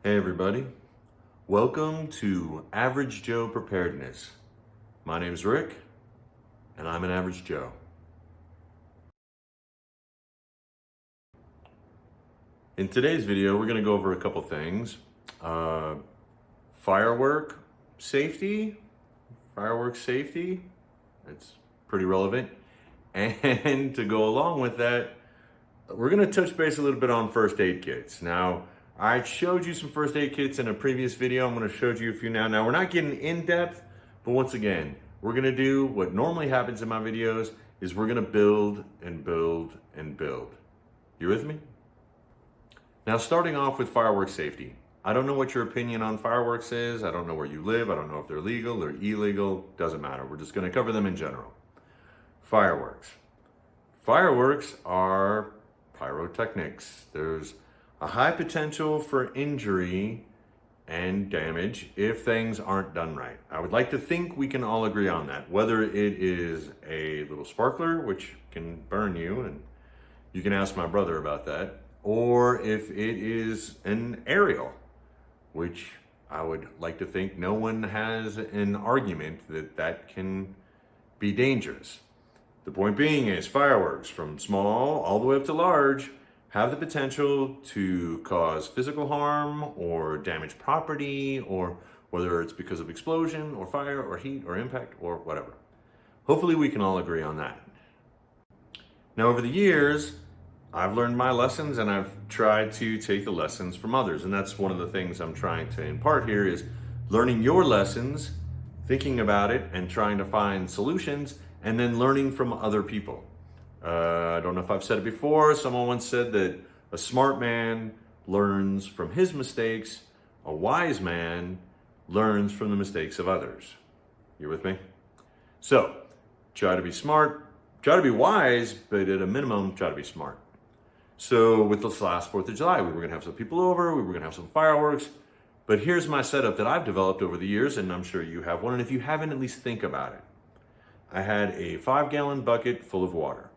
Hey everybody, welcome to Average Joe Preparedness. My name's Rick, and I'm an average Joe. In today's video, we're going to go over a couple things. Firework safety, that's pretty relevant. And to go along with that, we're going to touch base a little bit on first aid kits. Now, I showed you some first aid kits in a previous video. I'm going to show you a few now. Now, we're not getting in depth, but once again, we're going to do what normally happens in my videos is we're going to build and build and build. You with me? Now, starting off with fireworks safety. I don't know what your opinion on fireworks is. I don't know where you live. I don't know if they're legal or illegal. Doesn't matter. We're just going to cover them in general. Fireworks. Fireworks are pyrotechnics. There's a high potential for injury and damage if things aren't done right. I would like to think we can all agree on that. Whether it is a little sparkler, which can burn you, and you can ask my brother about that, or if it is an aerial, which I would like to think no one has an argument that that can be dangerous. The point being is fireworks, from small all the way up to large, have the potential to cause physical harm or damage property, or whether it's because of explosion or fire or heat or impact or whatever. Hopefully we can all agree on that. Now, over the years, I've learned my lessons and I've tried to take the lessons from others. And that's one of the things I'm trying to impart here is learning your lessons, thinking about it and trying to find solutions, and then learning from other people. I don't know if I've said it before. Someone once said that a smart man learns from his mistakes. A wise man learns from the mistakes of others. You with me? So, try to be smart, try to be wise, but at a minimum, try to be smart. So with this last 4th of July, we were gonna have some people over, we were gonna have some fireworks, but here's my setup that I've developed over the years, and I'm sure you have one, and if you haven't, at least think about it. I had a 5-gallon bucket full of water.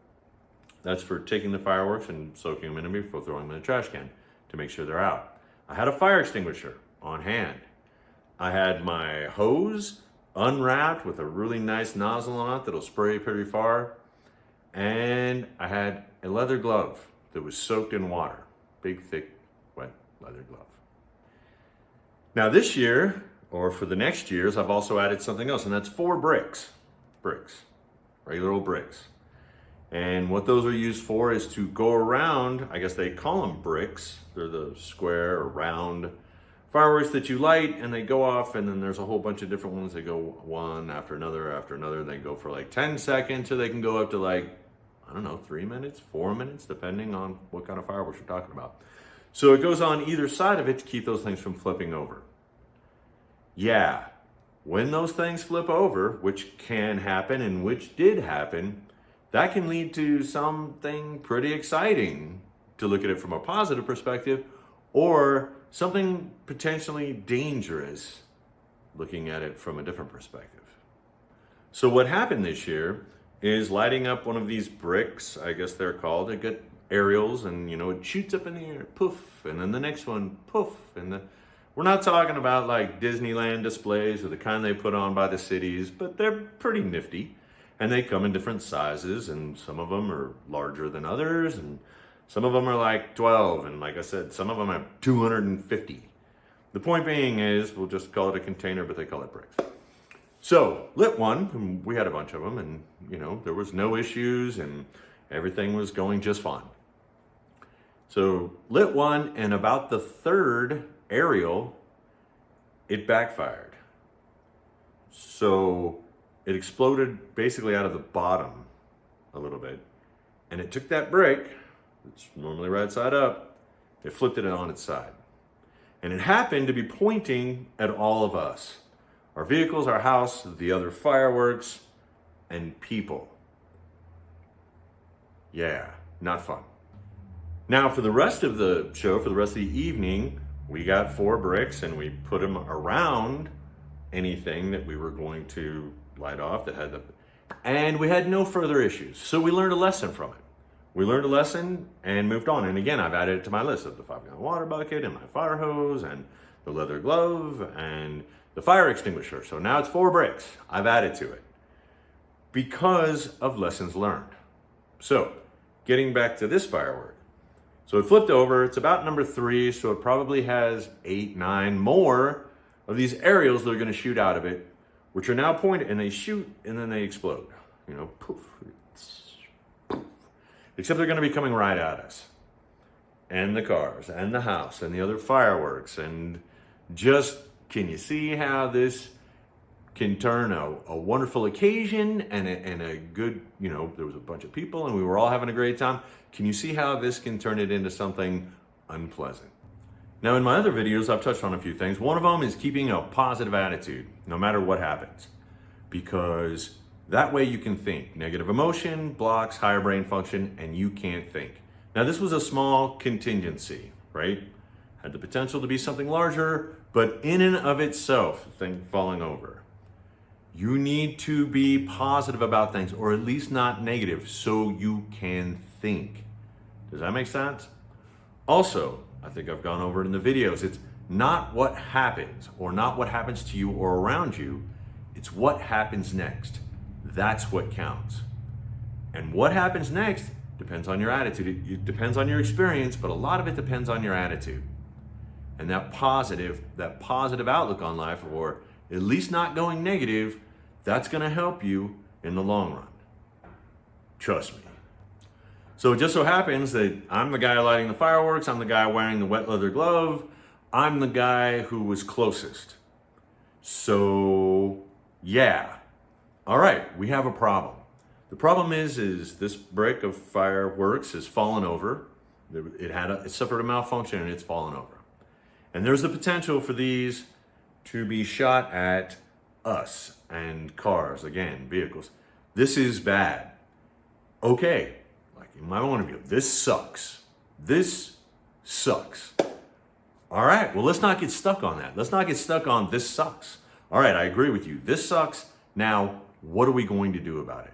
That's for taking the fireworks and soaking them in before throwing them in the trash can to make sure they're out. I had a fire extinguisher on hand. I had my hose unwrapped with a really nice nozzle on it that'll spray pretty far. And I had a leather glove that was soaked in water. Big, thick, wet leather glove. Now this year, or for the next years, I've also added something else, and that's 4 bricks. Regular old bricks. And what those are used for is to go around, I guess they call them bricks. They're the square or round fireworks that you light and they go off, and then there's a whole bunch of different ones that go one after another. They go for like 10 seconds, or they can go up to like, I don't know, 3 minutes, 4 minutes, depending on what kind of fireworks you're talking about. So it goes on either side of it to keep those things from flipping over. Yeah, when those things flip over, which can happen and which did happen, that can lead to something pretty exciting to look at it from a positive perspective, or something potentially dangerous looking at it from a different perspective. So what happened this year is lighting up one of these bricks, I guess they're called. They get aerials, and it shoots up in the air, poof, and then the next one, poof, and we're not talking about like Disneyland displays or the kind they put on by the cities, but they're pretty nifty. And they come in different sizes, and some of them are larger than others, and some of them are like 12, and like I said, some of them have 250. The point being is, we'll just call it a container, but they call it bricks. So, lit one, and we had a bunch of them, and there was no issues, and everything was going just fine. So, lit one, and about the 3rd aerial, it backfired. So, it exploded basically out of the bottom a little bit. And it took that brick, it's normally right side up, it flipped it on its side. And it happened to be pointing at all of us. Our vehicles, our house, the other fireworks, and people. Yeah, not fun. Now for the rest of the show, for the rest of the evening, we got 4 bricks and we put them around anything that we were going to light off that had and we had no further issues. So we learned a lesson from it. we learned a lesson and moved on. And again, I've added it to my list of the 5-gallon water bucket and my fire hose and the leather glove and the fire extinguisher. So now it's 4 bricks I've added to it because of lessons learned. So getting back to this firework. So it flipped over, it's about number 3, so it probably has 8, 9 more of these aerials that are gonna shoot out of it, which are now pointed, and they shoot and then they explode. You know, poof, poof. Except they're gonna be coming right at us. And the cars, and the house, and the other fireworks, and just, can you see how this can turn a wonderful occasion and a good, you know, there was a bunch of people and we were all having a great time. Can you see how this can turn it into something unpleasant? Now, in my other videos, I've touched on a few things. One of them is keeping a positive attitude, no matter what happens, because that way you can think. Negative emotion blocks higher brain function and you can't think. Now, this was a small contingency, right? Had the potential to be something larger, but in and of itself, thing falling over. You need to be positive about things, or at least not negative, so you can think. Does that make sense? Also, I think I've gone over it in the videos, it's not what happens, or not what happens to you or around you, it's what happens next. That's what counts. And what happens next depends on your attitude. It depends on your experience, but a lot of it depends on your attitude. And that positive outlook on life, or at least not going negative, that's gonna help you in the long run. Trust me. So it just so happens that I'm the guy lighting the fireworks, I'm the guy wearing the wet leather glove, I'm the guy who was closest. So, yeah. All right, we have a problem. The problem is this brick of fireworks has fallen over. It suffered a malfunction and it's fallen over. And there's the potential for these to be shot at us and cars, again, vehicles. This is bad. Okay, like in my own view, this sucks. This sucks. All right, well, let's not get stuck on that. Let's not get stuck on this sucks. All right, I agree with you. This sucks. Now, what are we going to do about it?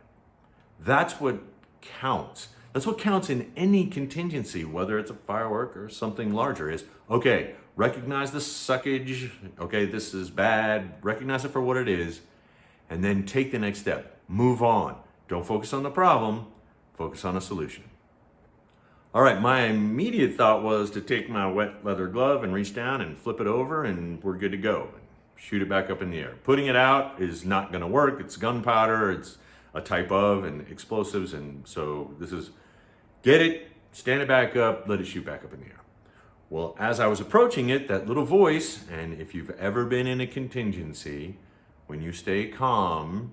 That's what counts. That's what counts in any contingency, whether it's a firework or something larger, is, okay, recognize the suckage. Okay, this is bad. Recognize it for what it is. And then take the next step. Move on. Don't focus on the problem. Focus on a solution. All right, my immediate thought was to take my wet leather glove and reach down and flip it over and we're good to go. Shoot it back up in the air. Putting it out is not gonna work. It's gunpowder, it's a type of, and explosives. And so this is, get it, stand it back up, let it shoot back up in the air. Well, as I was approaching it, that little voice, and if you've ever been in a contingency, when you stay calm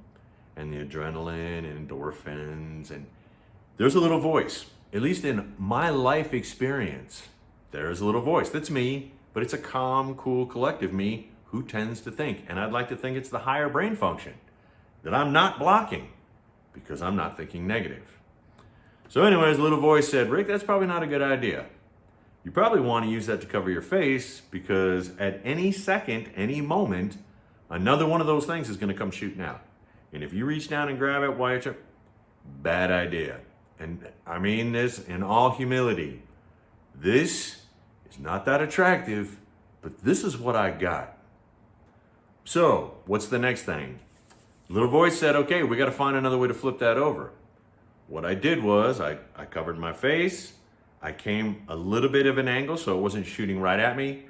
and the adrenaline and endorphins, and there's a little voice, at least in my life experience, there's a little voice. That's me, but it's a calm, cool, collective me who tends to think. And I'd like to think it's the higher brain function that I'm not blocking because I'm not thinking negative. So anyways, the little voice said, Rick, that's probably not a good idea. You probably want to use that to cover your face because at any second, any moment, another one of those things is going to come shooting out. And if you reach down and grab it while you're bad idea. And I mean this in all humility. This is not that attractive, but this is what I got. So what's the next thing? Little voice said, okay, we got to find another way to flip that over. What I did was I covered my face. I came a little bit of an angle so it wasn't shooting right at me.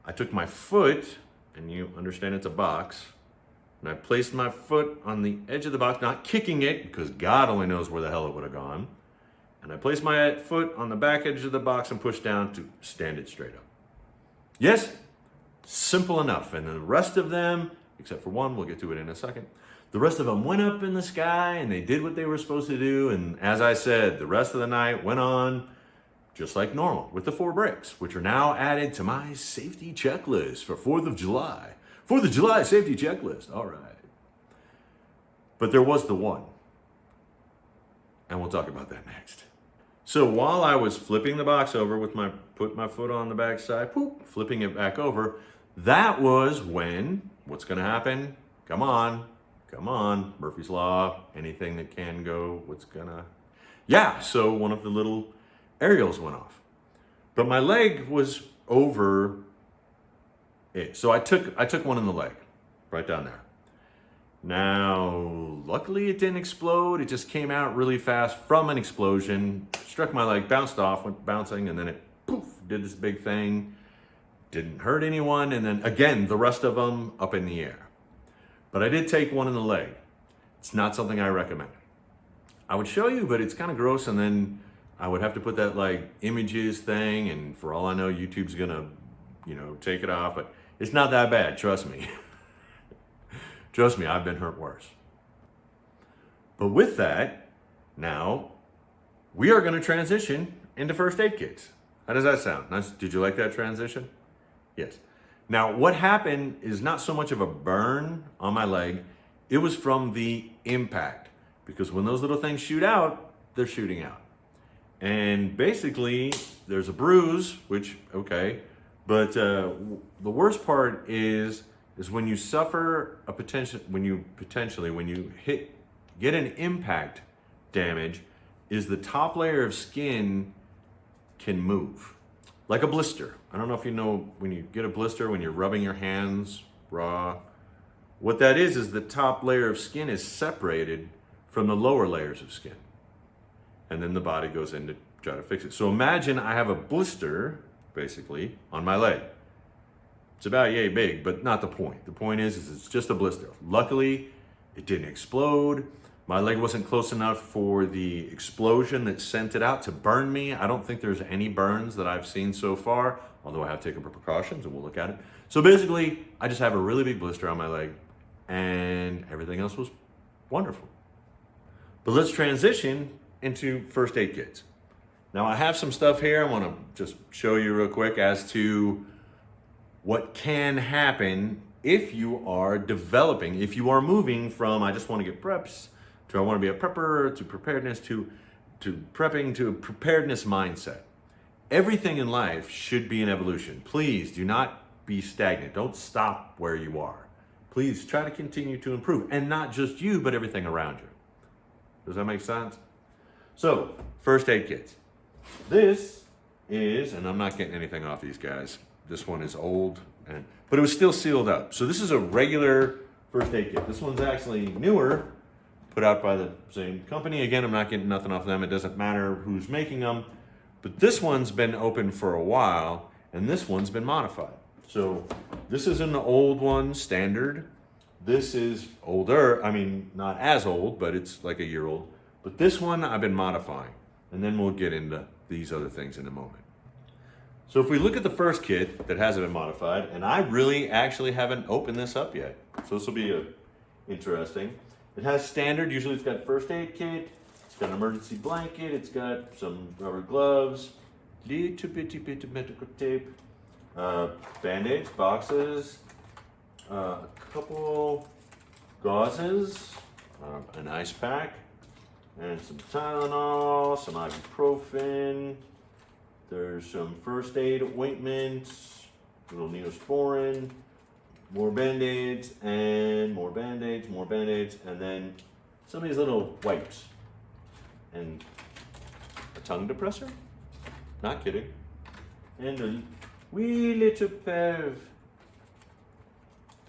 I took my foot, and you understand it's a box, and I placed my foot on the edge of the box, not kicking it, because God only knows where the hell it would have gone. And I placed my foot on the back edge of the box and pushed down to stand it straight up. Yes, simple enough. And the rest of them, except for one, we'll get to it in a second, the rest of them went up in the sky and they did what they were supposed to do. And as I said, the rest of the night went on just like normal with the 4 bricks, which are now added to my safety checklist for 4th of July. 4th of July safety checklist. All right. But there was the one. And we'll talk about that next. So while I was flipping the box over with put my foot on the back side, flipping it back over, that was when, what's going to happen? Come on, Murphy's Law, anything that can go, what's going to yeah, so one of the little aerials went off. But my leg was over it. So I took one in the leg, right down there. Now, luckily it didn't explode. It just came out really fast from an explosion, struck my leg, bounced off, went bouncing, and then it poof, did this big thing. Didn't hurt anyone, and then again, the rest of them up in the air. But I did take one in the leg. It's not something I recommend. I would show you, but it's kind of gross, and then I would have to put that like images thing, and for all I know, YouTube's gonna, take it off, but it's not that bad, trust me. Trust me, I've been hurt worse. But with that, now we are gonna transition into first aid kits. How does that sound? Nice. Did you like that transition? Yes. Now, what happened is not so much of a burn on my leg, it was from the impact. Because when those little things shoot out, they're shooting out. And basically, there's a bruise, which, okay, but the worst part is when you suffer when you get an impact damage, is the top layer of skin can move. Like a blister. I don't know if you know when you get a blister, when you're rubbing your hands raw. What that is the top layer of skin is separated from the lower layers of skin. And then the body goes in to try to fix it. So imagine I have a blister, basically, on my leg. It's about yay big, but not the point. The point is it's just a blister. Luckily, it didn't explode. My leg wasn't close enough for the explosion that sent it out to burn me. I don't think there's any burns that I've seen so far, although I have taken precautions and we'll look at it. So basically, I just have a really big blister on my leg and everything else was wonderful. But let's transition into first aid kits. Now I have some stuff here I want to just show you real quick as to what can happen if you are developing, if you are moving from I just want to get preps to I want to be a prepper to preparedness to prepping to a preparedness mindset. Everything in life should be an evolution. Please do not be stagnant. Don't stop where you are. Please try to continue to improve, and not just you, but everything around you. Does that make sense? So, first aid kits. This is, and I'm not getting anything off these guys. This one is old, but it was still sealed up. So this is a regular first aid kit. This one's actually newer, put out by the same company. Again, I'm not getting nothing off them. It doesn't matter who's making them. But this one's been open for a while, and this one's been modified. So this is an old one, standard. This is older. I mean, not as old, but it's like a year old. But this one I've been modifying, and then we'll get into these other things in a moment. So if we look at the first kit that hasn't been modified, and I really actually haven't opened this up yet, so this will be interesting. It has standard, usually it's got first aid kit, it's got an emergency blanket, it's got some rubber gloves, little bitty bit of medical tape, band-aids, boxes, a couple gauzes, an ice pack, and some Tylenol, some ibuprofen. There's some first aid ointments, little Neosporin, more band-aids, and more band-aids, more band-aids, and then some of these little wipes. And a tongue depressor? Not kidding. And a wee little pair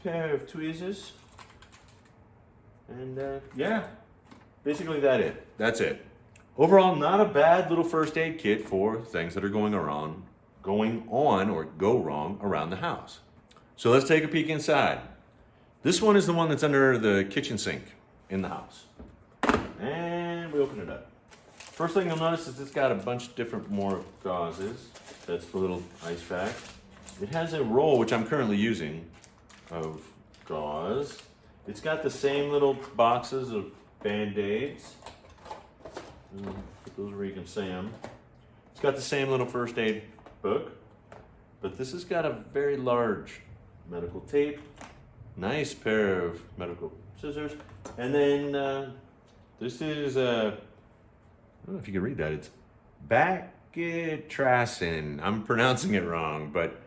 of tweezers. And yeah, basically that's it. Overall, not a bad little first aid kit for things that are going on or go wrong around the house. So let's take a peek inside. This one is the one that's under the kitchen sink in the house. And we open it up. First thing you'll notice is it's got a bunch of different more gauzes. That's the little ice pack. It has a roll, which I'm currently using, of gauze. It's got the same little boxes of Band-Aids. Put those where you can see them. It's got the same little first aid book, but this has got a very large medical tape, nice pair of medical scissors, and then this is, I don't know if you can read that, it's Bacitracin. I'm pronouncing it wrong, but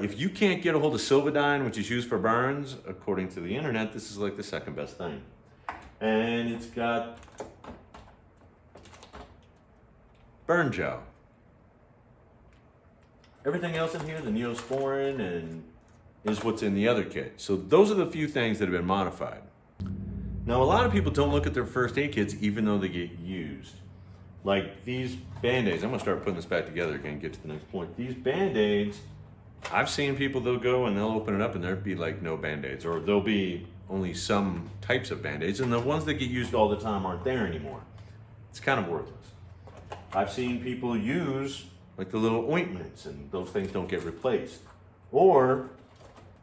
if you can't get a hold of Silvadine, which is used for burns, according to the internet, this is like the second best thing. And it's got burn gel. Everything else in here, the Neosporin, and is what's in the other kit. So those are the few things that have been modified. Now, a lot of people don't look at their first aid kits even though they get used. Like these Band-Aids, I'm gonna start putting this back together again, get to the next point. These Band-Aids, I've seen people, they'll go and they'll open it up and there'll be like no Band-Aids, or there'll be only some types of Band-Aids, and the ones that get used all the time aren't there anymore. It's kind of worthless. I've seen people use like the little ointments and those things don't get replaced. Or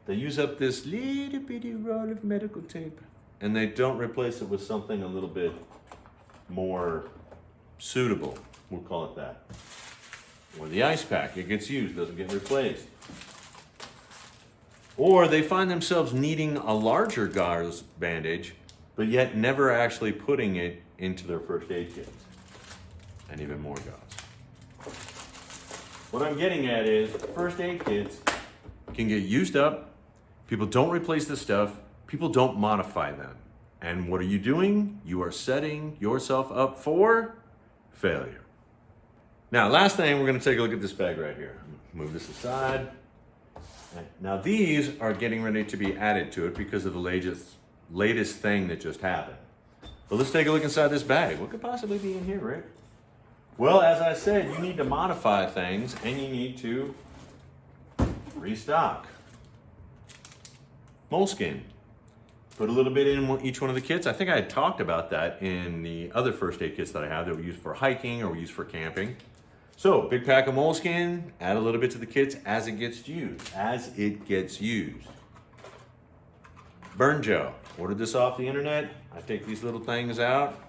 they use up this little bitty roll of medical tape and they don't replace it with something a little bit more suitable, we'll call it that. Or the ice pack, it gets used, doesn't get replaced. Or they find themselves needing a larger gauze bandage, but yet never actually putting it into their first aid kits. And even more gauze. What I'm getting at is first aid kits can get used up, people don't replace the stuff, people don't modify them. And what are you doing? You are setting yourself up for failure. Now, last thing, we're gonna take a look at this bag right here. Move this aside. Now these are getting ready to be added to it because of the latest thing that just happened. So let's take a look inside this bag. What could possibly be in here, Rick? Well, as I said, you need to modify things and you need to restock. Moleskin. Put a little bit in each one of the kits. I think I had talked about that in the other first aid kits that I have that were used for hiking or were used for camping. So, big pack of Moleskin, add a little bit to the kits as it gets used. Burn gel. Ordered this off the internet. I take these little things out.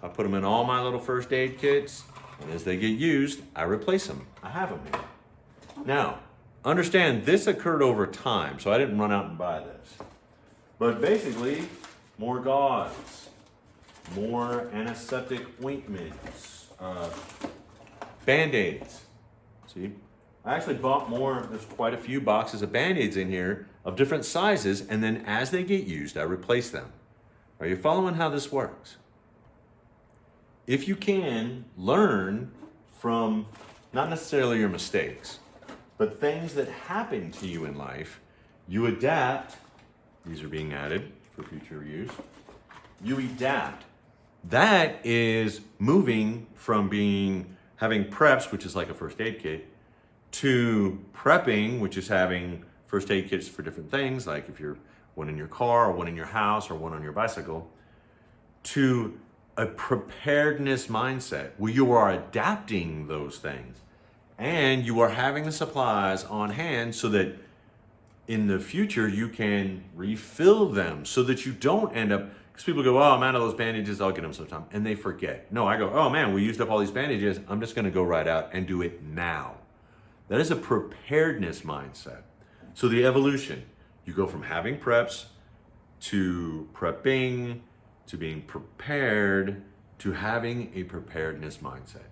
I put them in all my little first aid kits, and as they get used, I replace them. I have them here. Now, understand this occurred over time, so I didn't run out and buy this. But basically, more gauze, more antiseptic ointments, Band-Aids. See, I actually bought more. There's quite a few boxes of Band-Aids in here of different sizes, and then as they get used, I replace them. Are you following how this works? If you can, learn from not necessarily your mistakes, but things that happen to you in life, you adapt. These are being added for future use. You adapt. That is moving from having preps, which is like a first aid kit, to prepping, which is having first aid kits for different things, like if you're one in your car or one in your house or one on your bicycle, to a preparedness mindset where you are adapting those things and you are having the supplies on hand so that in the future you can refill them so that you don't end up, because people go, oh, I'm out of those bandages, I'll get them sometime, and they forget. No, I go, oh man, we used up all these bandages, I'm just gonna go right out and do it now. That is a preparedness mindset. So the evolution, you go from having preps to prepping, to being prepared, to having a preparedness mindset.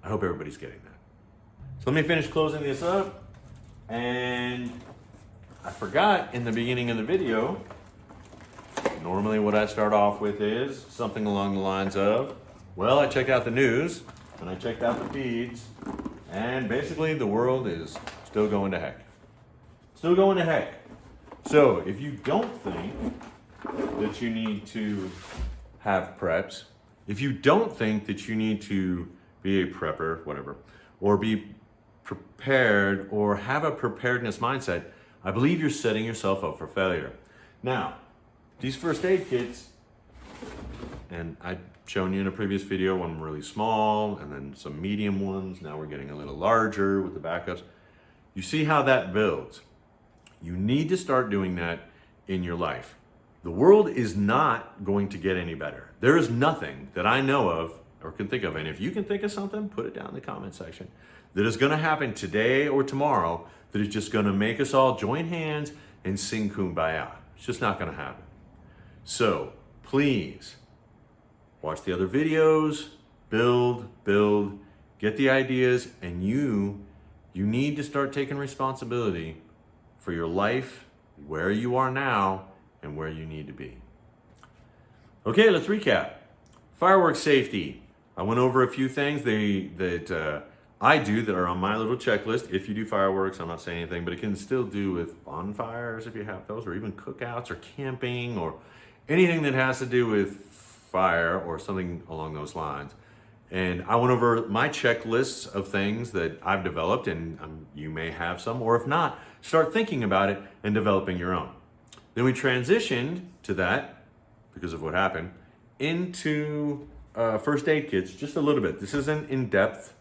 I hope everybody's getting that. So let me finish closing this up. And I forgot in the beginning of the video, normally what I start off with is something along the lines of, well, I checked out the news and I checked out the feeds, and basically the world is still going to heck. Still going to heck. So if you don't think that you need to have preps, if you don't think that you need to be a prepper, whatever, or be prepared or have a preparedness mindset, I believe you're setting yourself up for failure. Now, these first aid kits, and I've shown you in a previous video, one really small and then some medium ones. Now we're getting a little larger with the backups. You see how that builds. You need to start doing that in your life. The world is not going to get any better. There is nothing that I know of or can think of, and if you can think of something, put it down in the comment section, that is going to happen today or tomorrow that is just going to make us all join hands and sing Kumbaya. It's just not going to happen. So please watch the other videos, build, get the ideas, and you need to start taking responsibility for your life, where you are now, and where you need to be. Okay, let's recap. Fireworks safety. I went over a few things that I do that are on my little checklist. If you do fireworks, I'm not saying anything, but it can still do with bonfires if you have those, or even cookouts or camping or anything that has to do with fire or something along those lines. And I went over my checklists of things that I've developed, and you may have some, or if not, start thinking about it and developing your own. Then we transitioned to that, because of what happened, into first aid kits just a little bit. This isn't in depth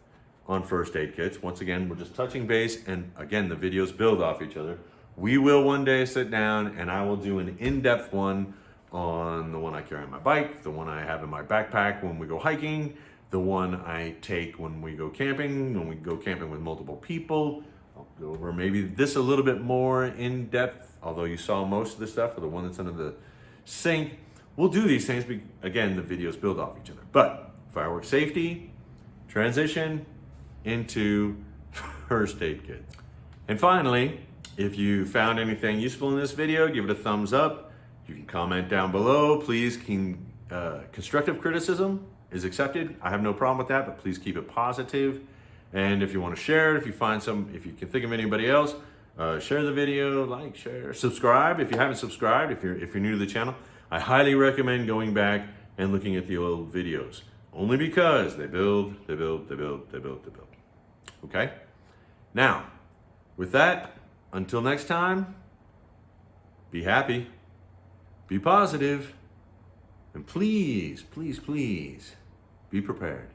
on first aid kits. Once again, we're just touching base, and again, the videos build off each other. We will one day sit down and I will do an in-depth one on the one I carry on my bike, the one I have in my backpack when we go hiking, the one I take when we go camping with multiple people. I'll go over maybe this a little bit more in depth, although you saw most of the stuff, or the one that's under the sink. We'll do these things, again, the videos build off each other. But fireworks safety, transition into first aid kits. And finally, if you found anything useful in this video, give it a thumbs up. You can comment down below. Please, constructive criticism is accepted. I have no problem with that, but please keep it positive. And if you want to share it, if you can think of anybody else, share the video, like, share, subscribe. If you haven't subscribed, if you're new to the channel, I highly recommend going back and looking at the old videos, only because they build. Okay? Now, with that, until next time, be happy, be positive, and please, please, please, be prepared.